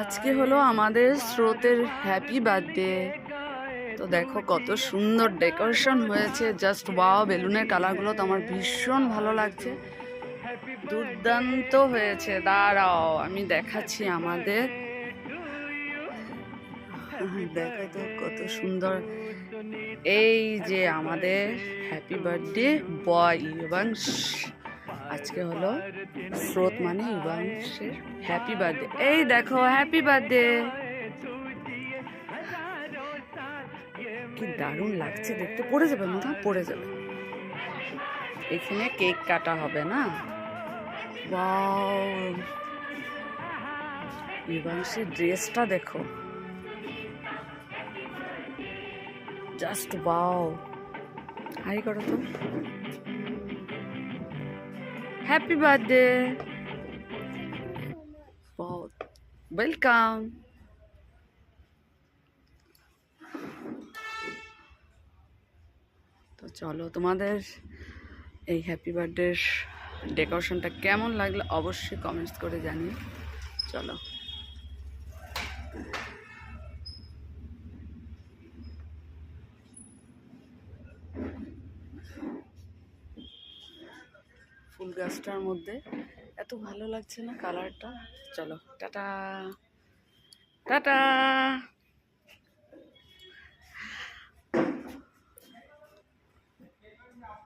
আজকে হলো আমাদের স্রোতের হ্যাপি বার্থডে। তো দেখো কত সুন্দর ডেকোরেশন হয়েছে, জাস্ট ওয়াও। বেলুনের কালারগুলো তো আমার ভীষণ ভালো লাগছে, দুর্দান্ত হয়েছে। দাঁড়াও আমি দেখাচ্ছি আমাদের, দেখো তো কত সুন্দর। এই যে আমাদের হ্যাপি বার্থডে বয় ইবাংশ। আজকে হলো স্রোত মানে ইবাংশের হ্যাপি বার্থডে। এই দেখো হ্যাপি বার্থডে, কি দারুণ লাগছে দেখতে। পড়ে যাবে মাথা, পড়ে যাবে। এখানে কেক কাটা হবে না? ওয়াও, ইবাংশের ড্রেসটা দেখো, জাস্ট ওয়াও। হাই করো তো, হ্যাপি বার্থডে, ওয়েলকাম। তো চলো, তোমাদের এই হ্যাপি বার্থডের ডেকোরেশনটা কেমন লাগলো অবশ্যই কমেন্টস করে জানিও। চলো, ফুল গাছটার মধ্যে এত ভালো লাগছে না কালারটা। চলো টাটা টাটা।